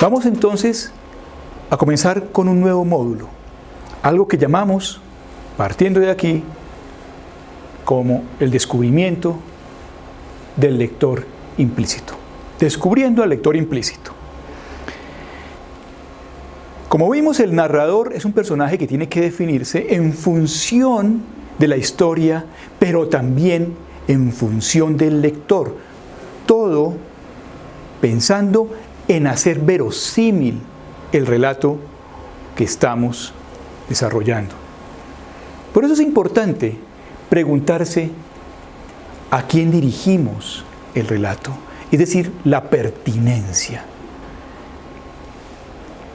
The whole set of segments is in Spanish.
Vamos entonces a comenzar con un nuevo módulo, algo que llamamos, partiendo de aquí, como el descubrimiento del lector implícito. Descubriendo al lector implícito. Como vimos, el narrador es un personaje que tiene que definirse en función de la historia, pero también en función del lector. Todo pensando en hacer verosímil el relato que estamos desarrollando. Por eso es importante preguntarse a quién dirigimos el relato, es decir, la pertinencia.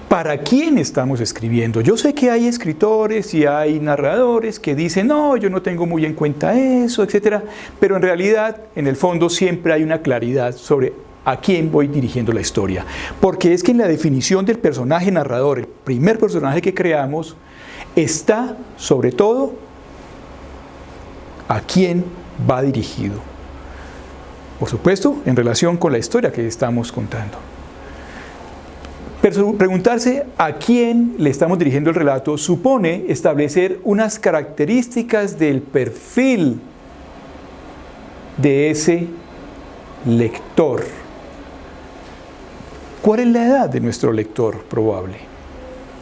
¿Para quién estamos escribiendo? Yo sé que hay escritores y hay narradores que dicen, no, yo no tengo muy en cuenta eso, etc. Pero en realidad, en el fondo, siempre hay una claridad sobre a quién voy dirigiendo la historia. Porque es que en la definición del personaje narrador, el primer personaje que creamos, está, sobre todo, a quién va dirigido. Por supuesto, en relación con la historia que estamos contando. Pero preguntarse a quién le estamos dirigiendo el relato supone establecer unas características del perfil de ese lector. ¿Cuál es la edad de nuestro lector probable?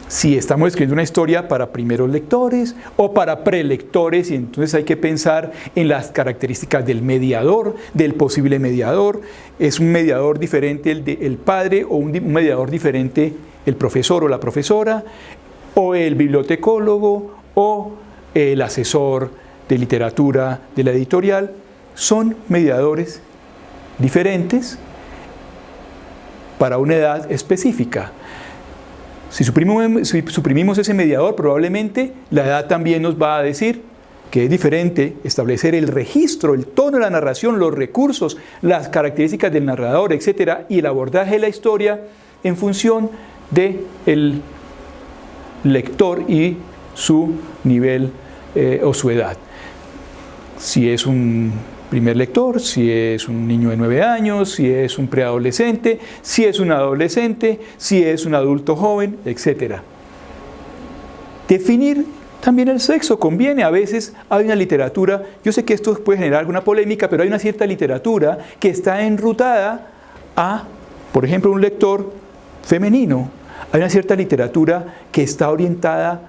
Si estamos escribiendo una historia para primeros lectores o para prelectores, y entonces hay que pensar en las características del mediador, del posible mediador. ¿Es un mediador diferente el padre o un mediador diferente el profesor o la profesora? ¿O el bibliotecólogo o el asesor de literatura de la editorial? Son mediadores diferentes para una edad específica. Si suprimimos ese mediador, probablemente la edad también nos va a decir que es diferente establecer el registro, el tono de la narración, los recursos, las características del narrador, etc. y el abordaje de la historia en función del lector y su nivel o su edad. Si es un primer lector, si es un niño de 9 años, si es un preadolescente, si es un adolescente, si es un adulto joven, etc. Definir también el sexo conviene. A veces hay una literatura, yo sé que esto puede generar alguna polémica, pero hay una cierta literatura que está enrutada a, por ejemplo, un lector femenino. Hay una cierta literatura que está orientada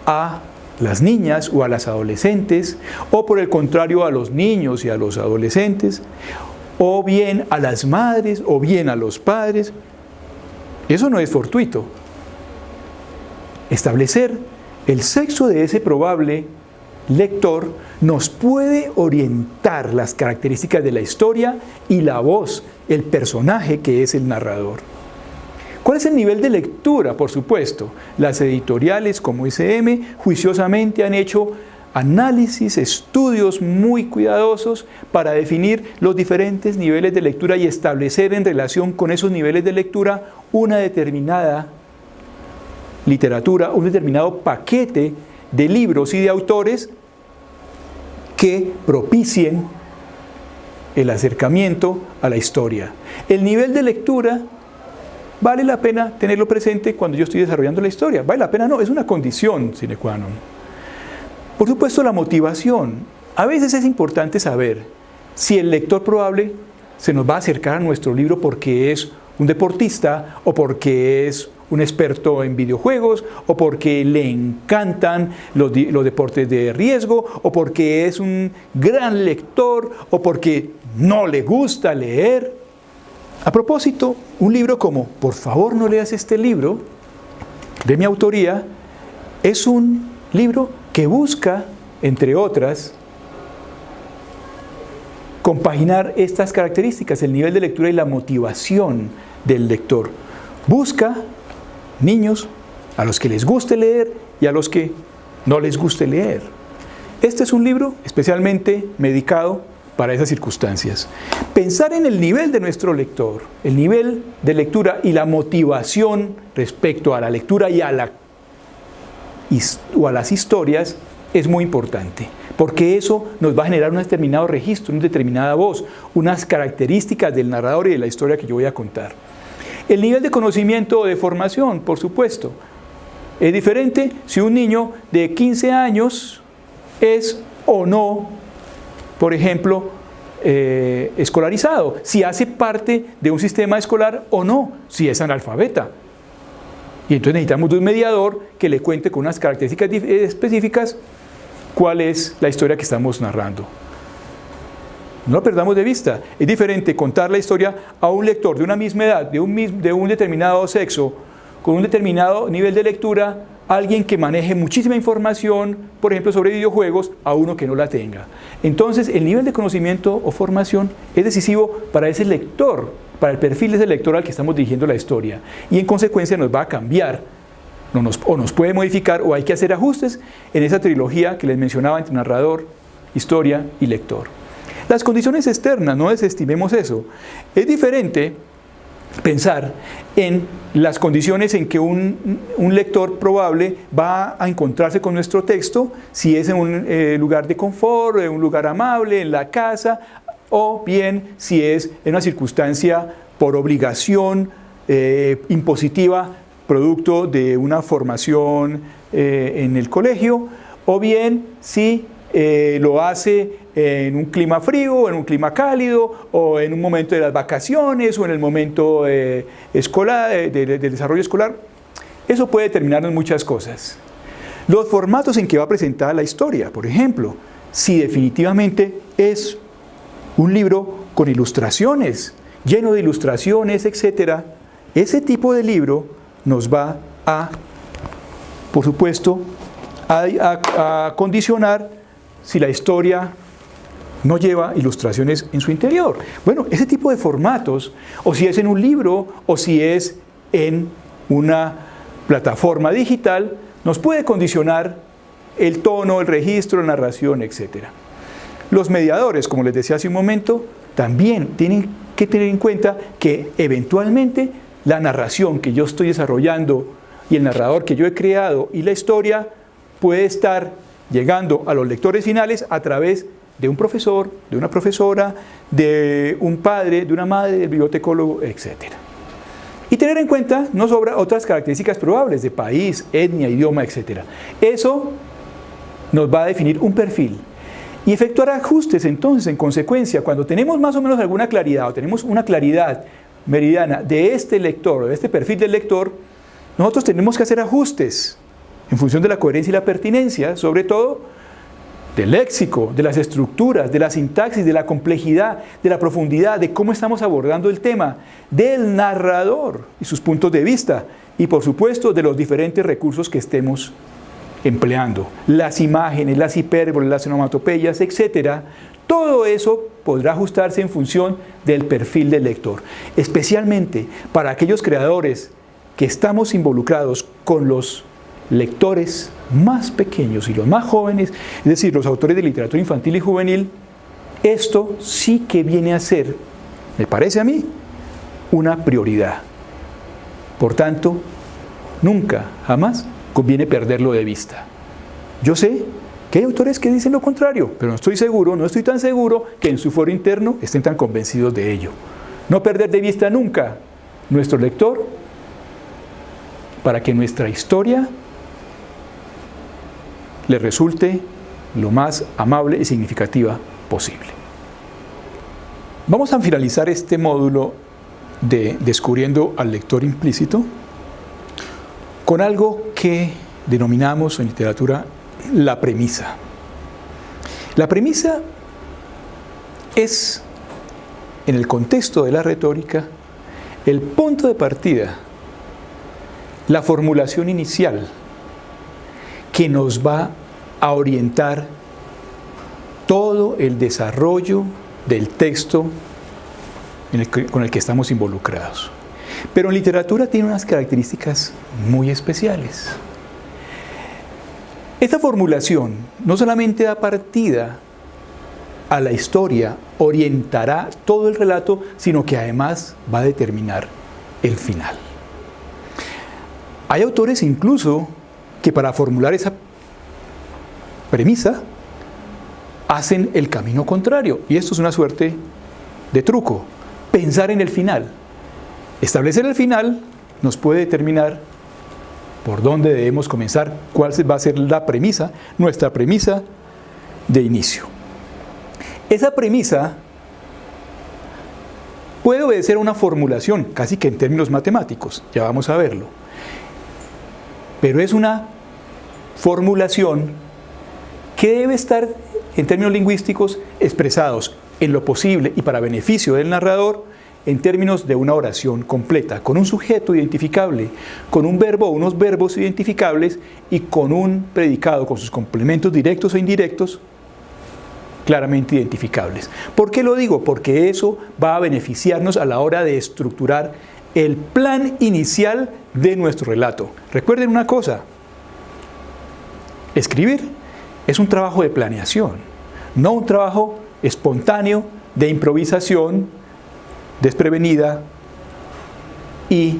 a las niñas o a las adolescentes, o por el contrario a los niños y a los adolescentes, o bien a las madres, o bien a los padres. Eso no es fortuito. Establecer el sexo de ese probable lector nos puede orientar las características de la historia y la voz, el personaje que es el narrador. ¿Cuál es el nivel de lectura? Por supuesto, las editoriales como SM juiciosamente han hecho análisis, estudios muy cuidadosos para definir los diferentes niveles de lectura y establecer en relación con esos niveles de lectura una determinada literatura, un determinado paquete de libros y de autores que propicien el acercamiento a la historia. El nivel de lectura vale la pena tenerlo presente cuando yo estoy desarrollando la historia. Vale la pena, no, es una condición sine qua non. Por supuesto, la motivación. A veces es importante saber si el lector probable se nos va a acercar a nuestro libro porque es un deportista o porque es un experto en videojuegos o porque le encantan los deportes de riesgo o porque es un gran lector o porque no le gusta leer. A propósito, un libro como Por favor no leas este libro, de mi autoría, es un libro que busca, entre otras, compaginar estas características, el nivel de lectura y la motivación del lector. Busca niños a los que les guste leer y a los que no les guste leer. Este es un libro especialmente dedicado para esas circunstancias. Pensar en el nivel de nuestro lector, el nivel de lectura y la motivación respecto a la lectura y a las historias es muy importante, porque eso nos va a generar un determinado registro, una determinada voz, unas características del narrador y de la historia que yo voy a contar. El nivel de conocimiento o de formación, por supuesto, es diferente si un niño de 15 años es o no, por ejemplo, escolarizado, si hace parte de un sistema escolar o no, si es analfabeta. Y entonces necesitamos de un mediador que le cuente con unas características específicas cuál es la historia que estamos narrando. No lo perdamos de vista. Es diferente contar la historia a un lector de una misma edad, de un determinado sexo, con un determinado nivel de lectura, alguien que maneje muchísima información, por ejemplo, sobre videojuegos, a uno que no la tenga. Entonces, el nivel de conocimiento o formación es decisivo para ese lector, para el perfil de ese lector al que estamos dirigiendo la historia. Y en consecuencia nos va a cambiar, o nos puede modificar, o hay que hacer ajustes en esa trilogía que les mencionaba entre narrador, historia y lector. Las condiciones externas, no desestimemos eso. Es diferente pensar en las condiciones en que un lector probable va a encontrarse con nuestro texto, si es en un lugar de confort, en un lugar amable, en la casa, o bien si es en una circunstancia por obligación impositiva, producto de una formación en el colegio, o bien si lo hace en un clima frío, o en un clima cálido, o en un momento de las vacaciones, o en el momento escolar, del desarrollo escolar. Eso puede determinarnos muchas cosas. Los formatos en que va presentada la historia, por ejemplo, si definitivamente es un libro con ilustraciones, lleno de ilustraciones, etc., ese tipo de libro nos va a, por supuesto, a condicionar si la historia no lleva ilustraciones en su interior. Bueno, ese tipo de formatos, o si es en un libro, o si es en una plataforma digital, nos puede condicionar el tono, el registro, la narración, etc. Los mediadores, como les decía hace un momento, también tienen que tener en cuenta que eventualmente la narración que yo estoy desarrollando y el narrador que yo he creado y la historia puede estar llegando a los lectores finales a través de un profesor, de una profesora, de un padre, de una madre, del bibliotecólogo, etc. Y tener en cuenta, no sobra, otras características probables de país, etnia, idioma, etc. Eso nos va a definir un perfil. Y efectuar ajustes entonces en consecuencia, cuando tenemos más o menos alguna claridad, o tenemos una claridad meridiana de este lector, o de este perfil del lector, nosotros tenemos que hacer ajustes en función de la coherencia y la pertinencia, sobre todo del léxico, de las estructuras, de la sintaxis, de la complejidad, de la profundidad, de cómo estamos abordando el tema, del narrador y sus puntos de vista, y por supuesto de los diferentes recursos que estemos empleando, las imágenes, las hipérboles, las onomatopeyas, etc. Todo eso podrá ajustarse en función del perfil del lector, especialmente para aquellos creadores que estamos involucrados con los lectores más pequeños y los más jóvenes, es decir, los autores de literatura infantil y juvenil. Esto sí que viene a ser, me parece a mí, una prioridad. Por tanto, nunca, jamás conviene perderlo de vista. Yo sé que hay autores que dicen lo contrario, pero no estoy tan seguro que en su foro interno estén tan convencidos de ello. No perder de vista nunca nuestro lector para que nuestra historia le resulte lo más amable y significativa posible. Vamos a finalizar este módulo de Descubriendo al lector implícito con algo que denominamos en literatura la premisa. La premisa es, en el contexto de la retórica, el punto de partida, la formulación inicial que nos va a orientar todo el desarrollo del texto con el que estamos involucrados. Pero en literatura tiene unas características muy especiales. Esta formulación no solamente da partida a la historia, orientará todo el relato, sino que además va a determinar el final. Hay autores incluso que para formular esa premisa, hacen el camino contrario. Y esto es una suerte de truco. Pensar en el final. Establecer el final nos puede determinar por dónde debemos comenzar, cuál va a ser la premisa, nuestra premisa de inicio. Esa premisa puede obedecer a una formulación, casi que en términos matemáticos, ya vamos a verlo. Pero es una formulación que debe estar, en términos lingüísticos, expresados en lo posible y para beneficio del narrador, en términos de una oración completa, con un sujeto identificable, con un verbo o unos verbos identificables y con un predicado con sus complementos directos e indirectos claramente identificables. ¿Por qué lo digo? Porque eso va a beneficiarnos a la hora de estructurar el plan inicial de nuestro relato. Recuerden una cosa, escribir es un trabajo de planeación, no un trabajo espontáneo de improvisación desprevenida y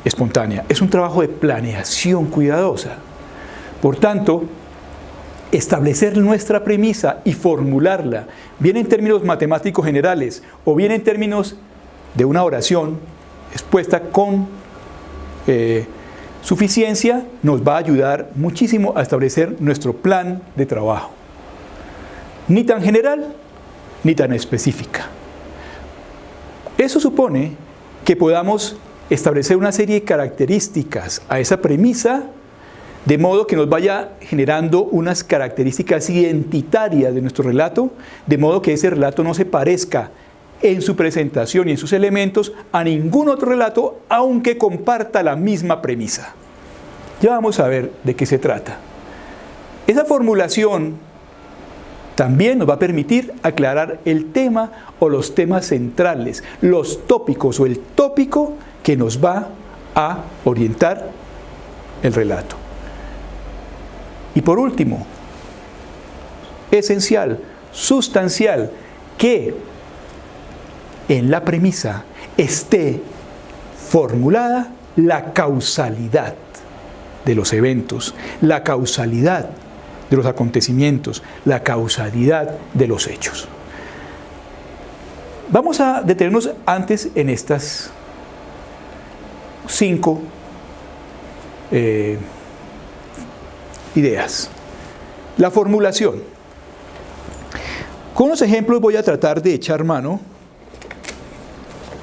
espontánea. Es un trabajo de planeación cuidadosa. Por tanto, establecer nuestra premisa y formularla, bien en términos matemáticos generales o bien en términos de una oración expuesta con suficiencia, nos va a ayudar muchísimo a establecer nuestro plan de trabajo. Ni tan general, ni tan específica. Eso supone que podamos establecer una serie de características a esa premisa, de modo que nos vaya generando unas características identitarias de nuestro relato, de modo que ese relato no se parezca en su presentación y en sus elementos a ningún otro relato, aunque comparta la misma premisa. Ya vamos a ver de qué se trata. Esa formulación también nos va a permitir aclarar el tema o los temas centrales, los tópicos o el tópico que nos va a orientar el relato. Y por último, esencial, sustancial, que en la premisa esté formulada la causalidad de los eventos, la causalidad de los acontecimientos, la causalidad de los hechos. Vamos a detenernos antes en estas 5 ideas. La formulación. Con los ejemplos voy a tratar de echar mano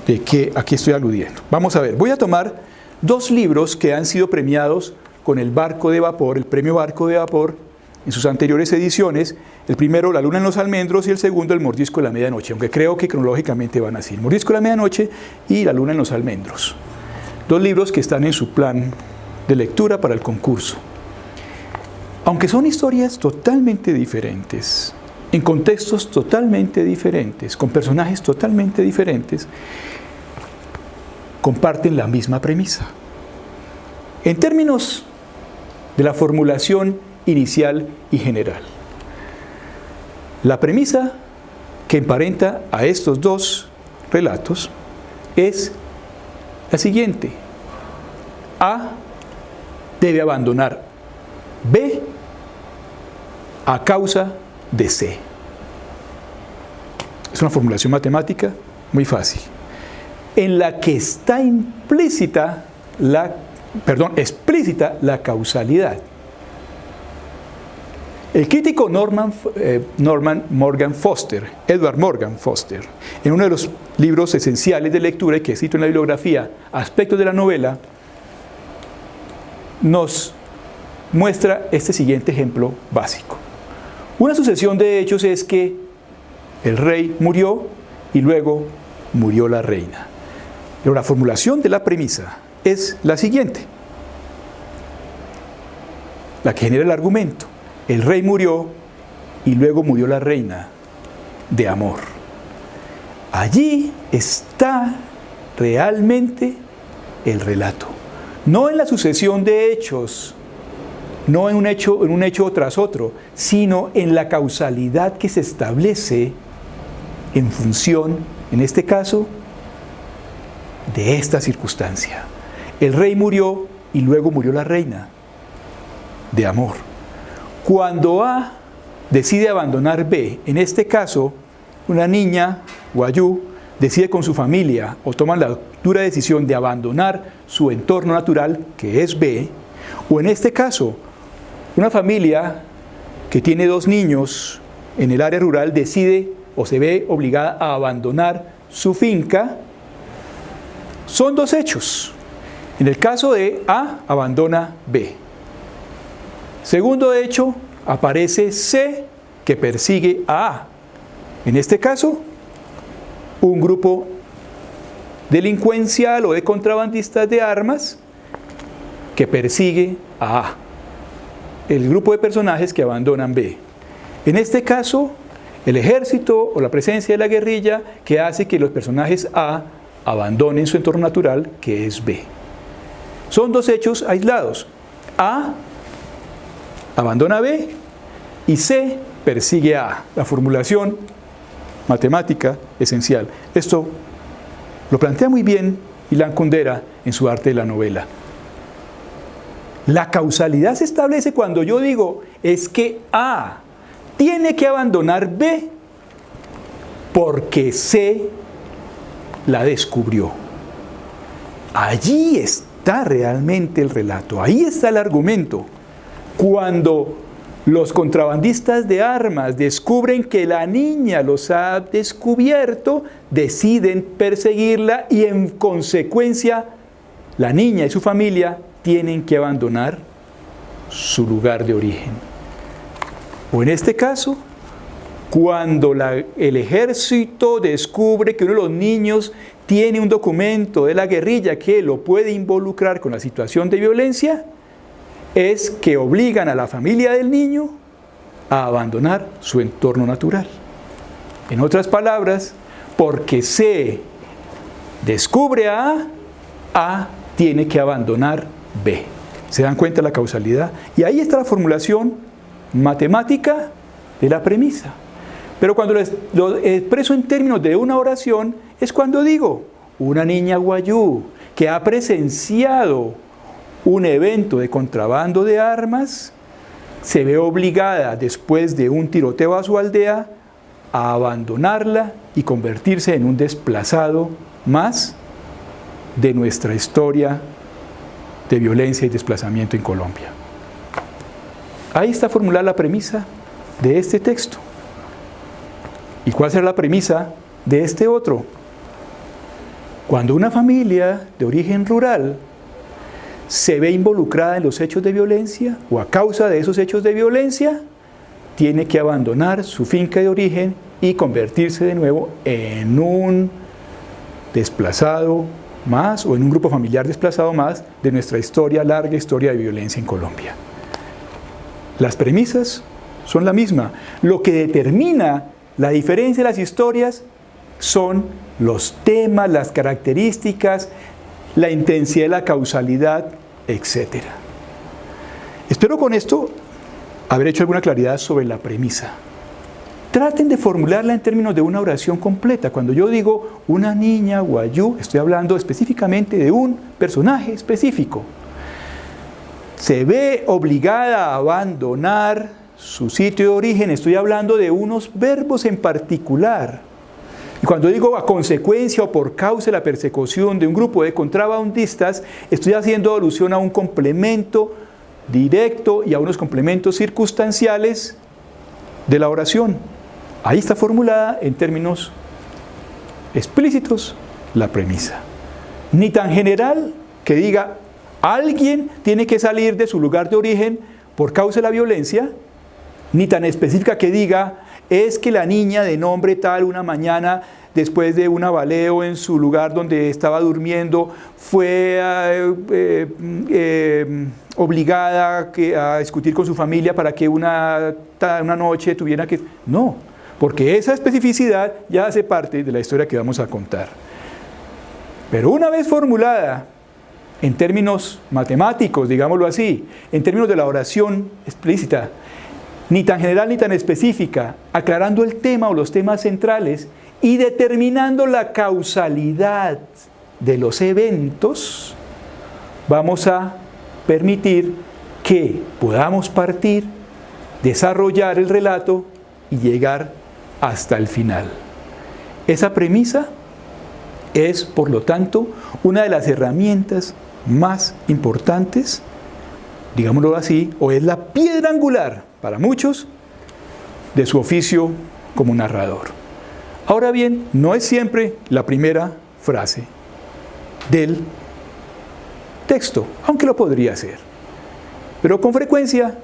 de qué aquí estoy aludiendo. Vamos a ver, voy a tomar 2 libros que han sido premiados con el Barco de Vapor, el premio Barco de Vapor, en sus anteriores ediciones. El primero, La Luna en los Almendros, y el segundo, El Mordisco de la Medianoche, aunque creo que cronológicamente van así: El Mordisco de la Medianoche y La Luna en los Almendros. 2 libros que están en su plan de lectura para el concurso. Aunque son historias totalmente diferentes, en contextos totalmente diferentes, con personajes totalmente diferentes, comparten la misma premisa. En términos de la formulación inicial y general, la premisa que emparenta a estos 2 relatos es la siguiente: A debe abandonar B a causa de C. Es una formulación matemática muy fácil, en la que está explícita la causalidad. El crítico Edward Morgan Foster, en uno de los libros esenciales de lectura y que cito en la bibliografía, Aspectos de la novela, nos muestra este siguiente ejemplo básico. Una sucesión de hechos es que el rey murió y luego murió la reina. Pero la formulación de la premisa es la siguiente, la que genera el argumento: el rey murió y luego murió la reina de amor. Allí está realmente el relato, no en la sucesión de hechos, no en un hecho tras otro, sino en la causalidad que se establece en función, en este caso, de esta circunstancia. El rey murió y luego murió la reina. de amor. Cuando A decide abandonar B, en este caso, una niña, Guayú, decide con su familia o toma la dura decisión de abandonar su entorno natural, que es B, o en este caso, una familia que tiene 2 niños en el área rural decide o se ve obligada a abandonar su finca. Son 2 hechos. En el caso de A, abandona B. Segundo hecho, aparece C, que persigue a A. En este caso, un grupo delincuencial o de contrabandistas de armas que persigue a A. El grupo de personajes que abandonan B. En este caso, el ejército o la presencia de la guerrilla que hace que los personajes A abandonen su entorno natural, que es B. Son 2 hechos aislados. A abandona a B y C persigue a A. La formulación matemática esencial. Esto lo plantea muy bien Ilan Kundera en su Arte de la Novela. La causalidad se establece cuando yo digo es que A tiene que abandonar B porque C la descubrió. Allí está realmente el relato, ahí está el argumento. Cuando los contrabandistas de armas descubren que la niña los ha descubierto, deciden perseguirla y en consecuencia la niña y su familia tienen que abandonar su lugar de origen. O en este caso, cuando el ejército descubre que uno de los niños tiene un documento de la guerrilla que lo puede involucrar con la situación de violencia, es que obligan a la familia del niño a abandonar su entorno natural. En otras palabras, porque C descubre a A tiene que abandonar B. ¿Se dan cuenta de la causalidad? Y ahí está la formulación matemática de la premisa. Pero cuando lo expreso en términos de una oración, es cuando digo, una niña Guayú que ha presenciado un evento de contrabando de armas, se ve obligada, después de un tiroteo a su aldea, a abandonarla y convertirse en un desplazado más de nuestra historia de violencia y desplazamiento en Colombia. Ahí está formulada la premisa de este texto. ¿Y cuál será la premisa de este otro? Cuando una familia de origen rural se ve involucrada en los hechos de violencia o a causa de esos hechos de violencia, tiene que abandonar su finca de origen y convertirse de nuevo en un desplazado más o en un grupo familiar desplazado más de nuestra larga historia de violencia en Colombia. Las premisas son la misma. Lo que determina la diferencia de las historias son los temas, las características, la intensidad de la causalidad, etc. Espero con esto haber hecho alguna claridad sobre la premisa. Traten de formularla en términos de una oración completa. Cuando yo digo una niña Guayú, estoy hablando específicamente de un personaje específico. Se ve obligada a abandonar su sitio de origen, estoy hablando de unos verbos en particular. Y cuando digo a consecuencia o por causa de la persecución de un grupo de contrabandistas, estoy haciendo alusión a un complemento directo y a unos complementos circunstanciales de la oración. Ahí está formulada en términos explícitos la premisa. Ni tan general que diga alguien tiene que salir de su lugar de origen por causa de la violencia, ni tan específica que diga es que la niña de nombre tal una mañana después de un abaleo en su lugar donde estaba durmiendo fue obligada a discutir con su familia para que una noche tuviera que... No, porque esa especificidad ya hace parte de la historia que vamos a contar. Pero una vez formulada en términos matemáticos, digámoslo así, en términos de la oración explícita, ni tan general ni tan específica, aclarando el tema o los temas centrales y determinando la causalidad de los eventos, vamos a permitir que podamos partir, desarrollar el relato y llegar hasta el final. Esa premisa es, por lo tanto, una de las herramientas más importantes, digámoslo así, o es la piedra angular para muchos de su oficio como narrador. Ahora bien, no es siempre la primera frase del texto, aunque lo podría ser. Pero con frecuencia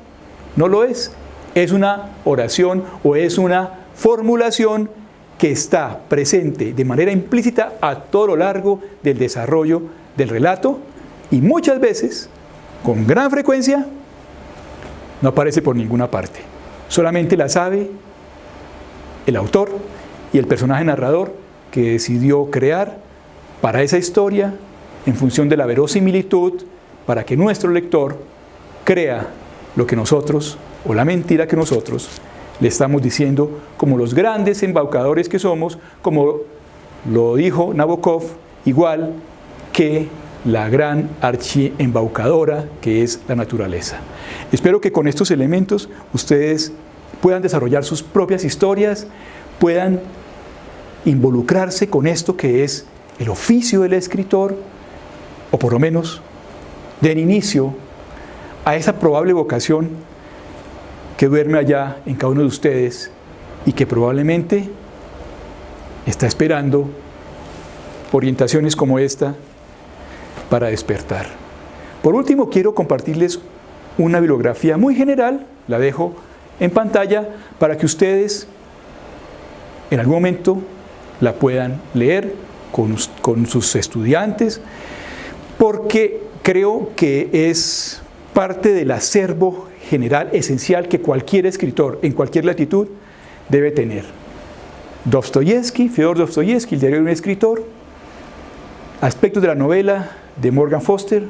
no lo es. Es una oración o es una formulación que está presente de manera implícita a todo lo largo del desarrollo del relato y muchas veces, con gran frecuencia, no aparece por ninguna parte. Solamente la sabe el autor y el personaje narrador que decidió crear para esa historia en función de la verosimilitud, para que nuestro lector crea lo que nosotros, o la mentira que nosotros, le estamos diciendo como los grandes embaucadores que somos, como lo dijo Nabokov, igual que la gran archiembaucadora que es la naturaleza. Espero que con estos elementos ustedes puedan desarrollar sus propias historias, puedan involucrarse con esto que es el oficio del escritor, o por lo menos den inicio a esa probable vocación que duerme allá en cada uno de ustedes y que probablemente está esperando orientaciones como esta para despertar. Por último, quiero compartirles una bibliografía muy general, la dejo en pantalla para que ustedes en algún momento la puedan leer con sus estudiantes, porque creo que es parte del acervo general esencial que cualquier escritor en cualquier latitud debe tener. Dostoyevsky, Fyodor Dostoyevsky, el diario de un escritor, aspectos de la novela de Morgan Foster,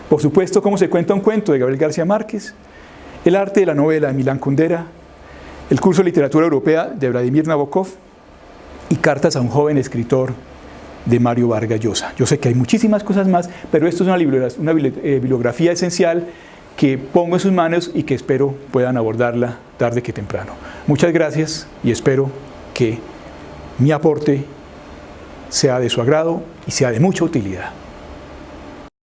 por supuesto Cómo se cuenta un cuento de Gabriel García Márquez, El arte de la novela de Milán Kundera, el curso de literatura europea de Vladimir Nabokov y Cartas a un joven escritor de Mario Vargas Llosa. Yo sé que hay muchísimas cosas más, pero esto es una bibliografía esencial que pongo en sus manos y que espero puedan abordarla tarde que temprano. Muchas gracias y espero que mi aporte sea de su agrado y sea de mucha utilidad.